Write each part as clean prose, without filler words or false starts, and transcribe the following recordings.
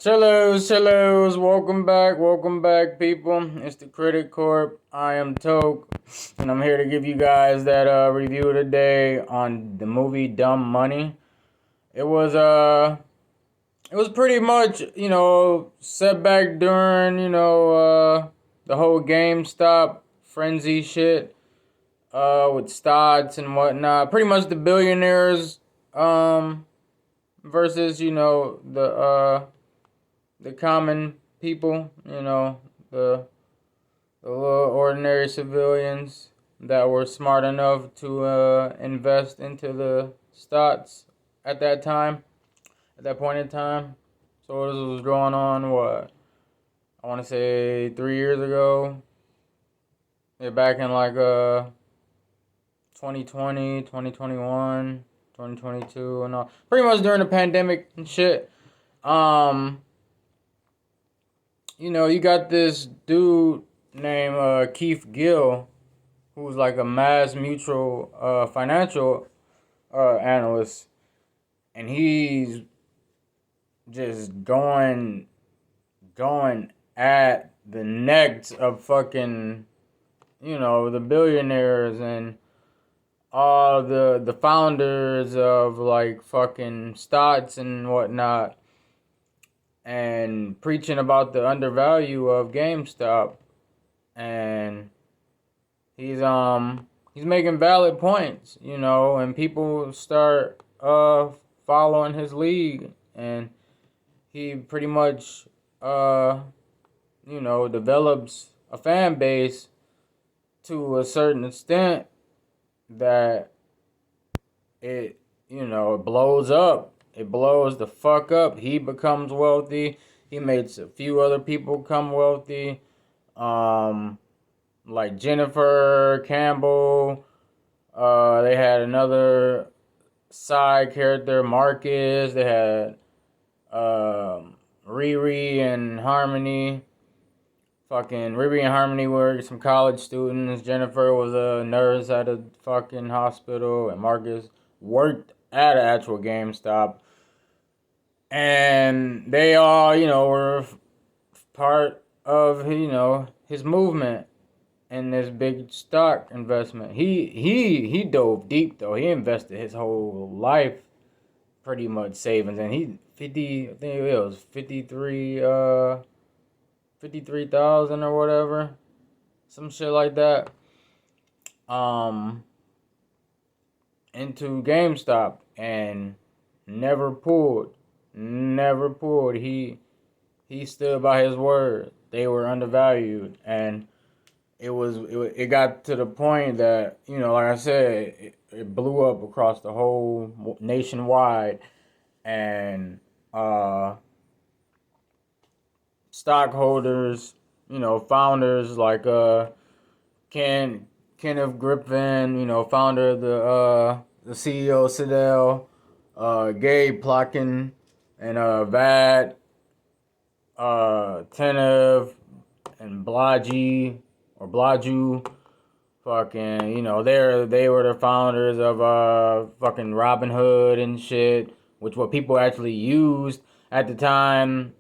Hellos, welcome back, people. It's the Critic Corp. I am Toke, and I'm here to give you guys that review today on the movie Dumb Money. It was it was pretty much setback during the whole GameStop frenzy shit with stocks and whatnot. Pretty much the billionaires versus the common people, the little ordinary civilians that were smart enough to invest into the stocks at that time, at that point in time. So this was going on, what, I want to say 3 years ago. Yeah, back in like 2020, 2021, 2022, and all. Pretty much during the pandemic and shit. Um, you got this dude named Keith Gill, who's like a Mass Mutual financial analyst, and he's just going at the necks of fucking the billionaires and all the founders of like fucking stocks and whatnot, and preaching about the undervalue of GameStop, and he's making valid points, and people start following his lead, and he pretty much develops a fan base to a certain extent that it blows up. It blows the fuck up. He becomes wealthy. He makes a few other people become wealthy. Like Jennifer Campbell. They had another side character, Marcus. They had Riri and Harmony. Fucking Riri and Harmony were some college students. Jennifer was a nurse at a fucking hospital, and Marcus worked at an actual GameStop. And they all, were part of, his movement and this big stock investment. He dove deep though. He invested his whole life pretty much savings, and he 50, I think it was 53,000 or whatever, some shit like that, um into GameStop, and never pulled, never pulled. He stood by his word. They were undervalued, and it got to the point that, like I said, it blew up across the whole nationwide, and stockholders, founders like Kenneth Griffin, founder of the CEO of Citadel, Gabe Plotkin, and Vad, Tenev, and Blaju, fucking, they were the founders of fucking Robinhood and shit, which what people actually used at the time,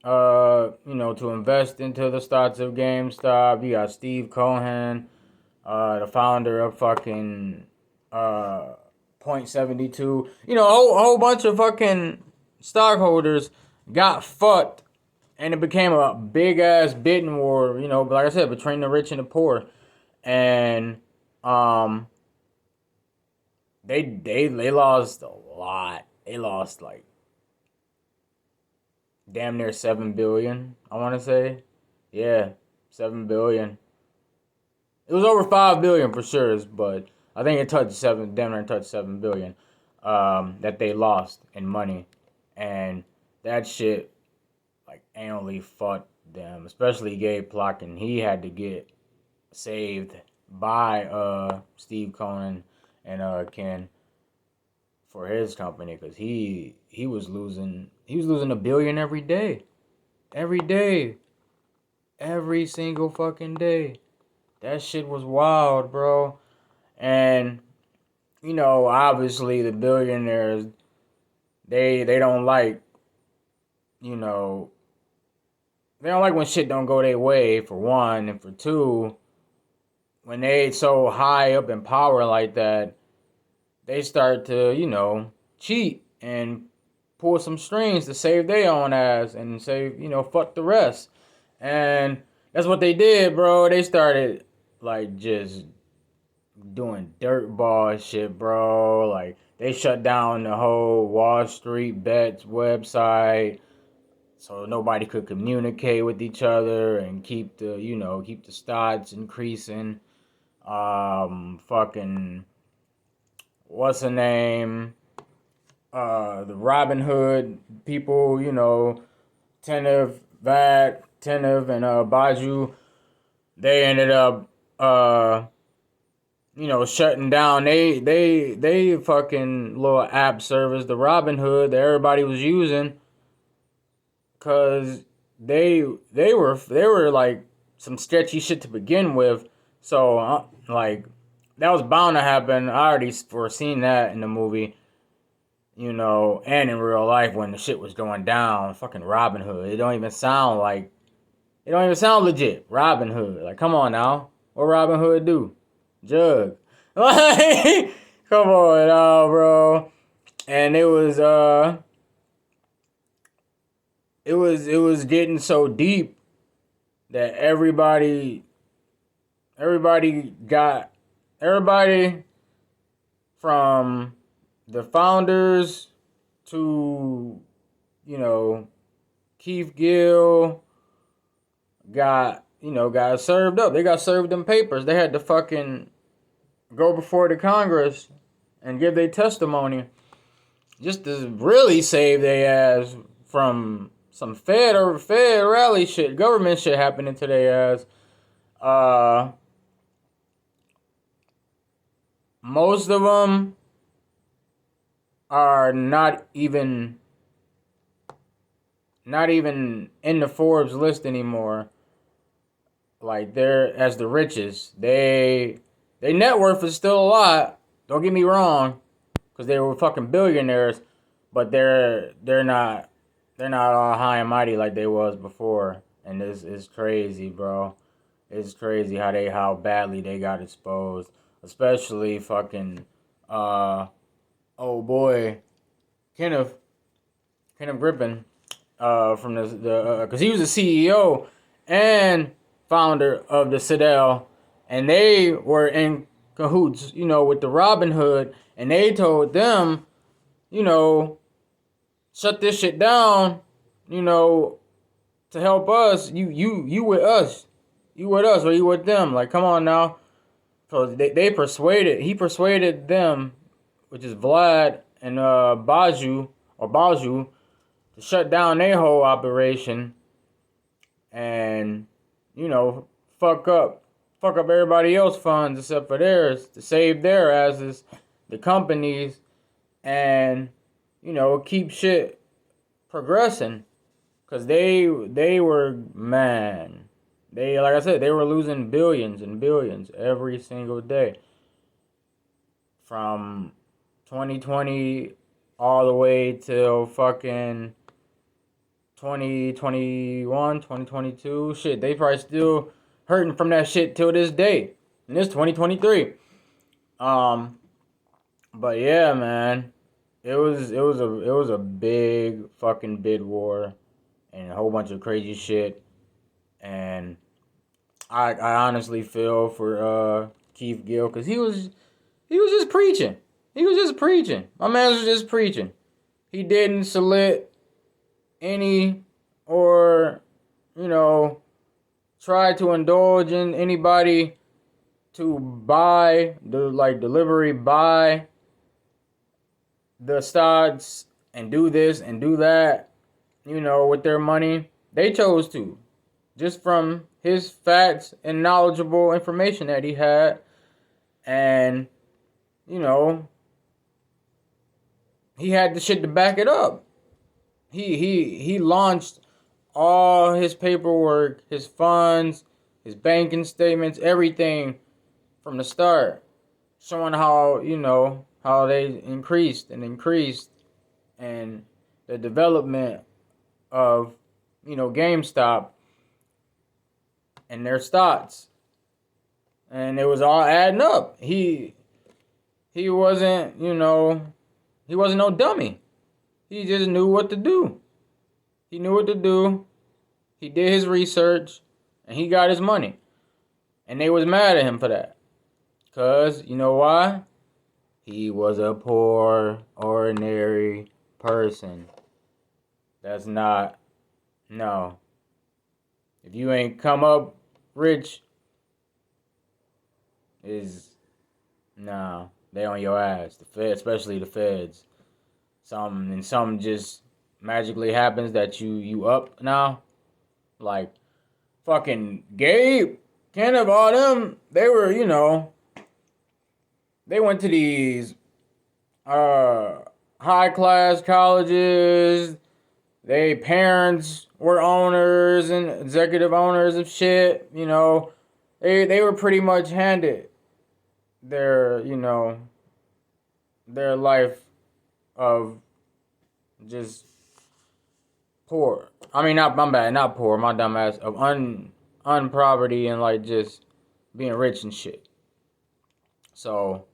to invest into the stocks of GameStop. You got Steve Cohen, the founder of fucking Point 72. A whole bunch of fucking stockholders got fucked, and it became a big ass bidding war. But like I said, between the rich and the poor, and they lost a lot. They lost like damn near 7 billion. I want to say, yeah, 7 billion. It was over 5 billion for sure, but I think it touched damn near touched 7 billion. That they lost in money, and that shit like annually fucked them, especially Gabe Plotkin. He had to get saved by Steve Cohen and Ken for his company, because he was losing $1 billion every day, every single fucking day. That shit was wild, bro. And obviously the billionaires, they don't like you know, they don't like when shit don't go their way, for one, and for two, when they so high up in power like that, they start to, cheat and pull some strings to save their own ass and say, fuck the rest. And that's what they did, bro. They started like just doing dirtball shit, bro. Like they shut down the whole Wall Street bets website so nobody could communicate with each other and keep the stocks increasing. Fucking what's the name? The Robin Hood people, Tenev and Baju, they ended up shutting down they fucking little app service, the Robin Hood that everybody was using, cause they were like some sketchy shit to begin with. So like that was bound to happen. I already foreseen that in the movie, and in real life when the shit was going down. Fucking Robin Hood. It don't even sound legit. Robin Hood. Like, come on now. What Robin Hood do? Jug. Like, come on now, bro. And it was getting so deep that everybody from the founders to, Keith Gill got served up. They got served them papers. They had to fucking go before the Congress and give their testimony just to really save their ass from some Fed rally shit, government shit happening to their ass. Most of them are not even in the Forbes list anymore. Like they're as the richest. They net worth is still a lot. Don't get me wrong, because they were fucking billionaires, but they're not all high and mighty like they was before. And this is crazy, bro. It's crazy how badly they got exposed, especially fucking oh boy, Kenneth Griffin, from the because he was the CEO and founder of the Citadel, and they were in cahoots, with the Robin Hood, and they told them, shut this shit down, to help us. You with us, or you with them? Like, come on now. So he persuaded them, which is Vlad and Baju, to shut down their whole operation and, fuck up everybody else's funds except for theirs to save their asses, the companies, and, keep shit progressing. Cause they were, man, like I said, they were losing billions and billions every single day. From 2020 all the way till fucking 2021, 2022. Shit, they probably still hurting from that shit till this day. And it's 2023. But yeah, man. It was a big fucking bid war and a whole bunch of crazy shit. And I honestly feel for Keith Gill, because he was just preaching. My man was just preaching. He didn't solicit any or, try to indulge in anybody to buy the stocks and do this and do that, with their money. They chose to, just from his facts and knowledgeable information that he had. And, he had the shit to back it up. He launched all his paperwork, his funds, his banking statements, everything from the start, showing how they increased and the development of, GameStop and their stocks. And it was all adding up. He wasn't, he wasn't no dummy. He just knew what to do. He knew what to do. He did his research and he got his money. And they was mad at him for that. Cause you know why? He was a poor, ordinary person. That's not, no. If you ain't come up rich, they on your ass. The Fed, especially the feds. Something just magically happens that you up now. Like, fucking Gabe, Kenneth, all them, they were, they went to these high class colleges. They parents were owners and executive owners of shit. They were pretty much handed their their life of just poor. I mean, not poor. My dumb ass of unpoverty and like just being rich and shit. So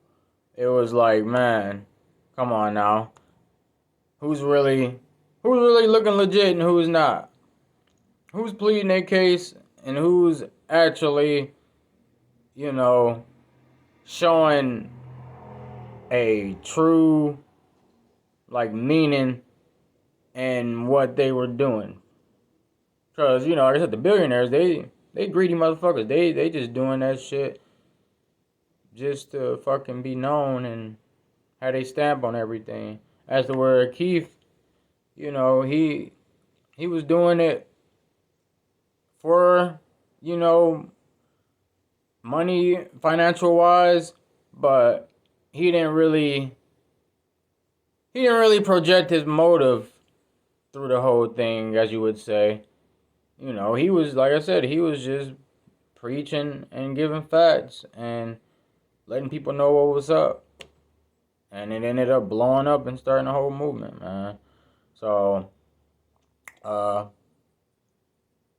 it was like, man, come on now. Who's really looking legit and who's not? Who's pleading their case and who's actually, showing a true, like, meaning in what they were doing? Because, like I said, the billionaires, they greedy motherfuckers. They just doing that shit just to fucking be known and have they stamp on everything. As to where Keith, he was doing it for, money, financial wise, but he didn't really project his motive through the whole thing, as you would say. He was, like I said, he was just preaching and giving facts and letting people know what was up. And it ended up blowing up and starting a whole movement, man. So,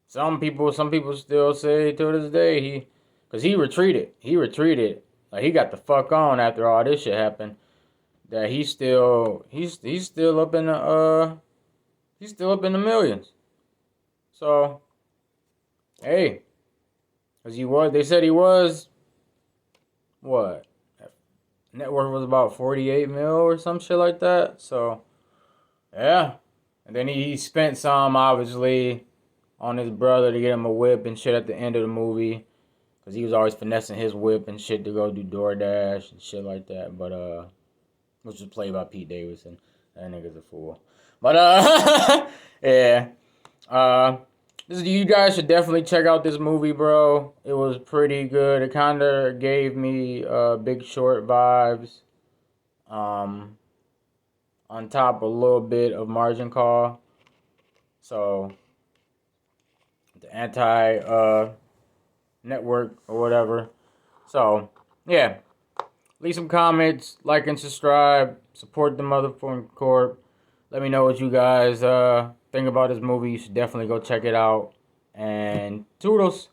some people still say to this day because he retreated. Like, he got the fuck on after all this shit happened. That he's still up in the millions. So, hey, because they said he was, what? Net worth was about 48 mil or some shit like that. So, yeah. And then he spent some, obviously, on his brother to get him a whip and shit at the end of the movie. Because he was always finessing his whip and shit to go do DoorDash and shit like that. But, which was played by Pete Davidson. That nigga's a fool. But, yeah. You guys should definitely check out this movie, bro. It was pretty good. It kind of gave me Big Short vibes. On top a little bit of Margin Call. So, the anti-network or whatever. So, yeah. Leave some comments, like and subscribe. Support the motherfucking corp. Let me know what you guys think about this movie. You should definitely go check it out. And toodles.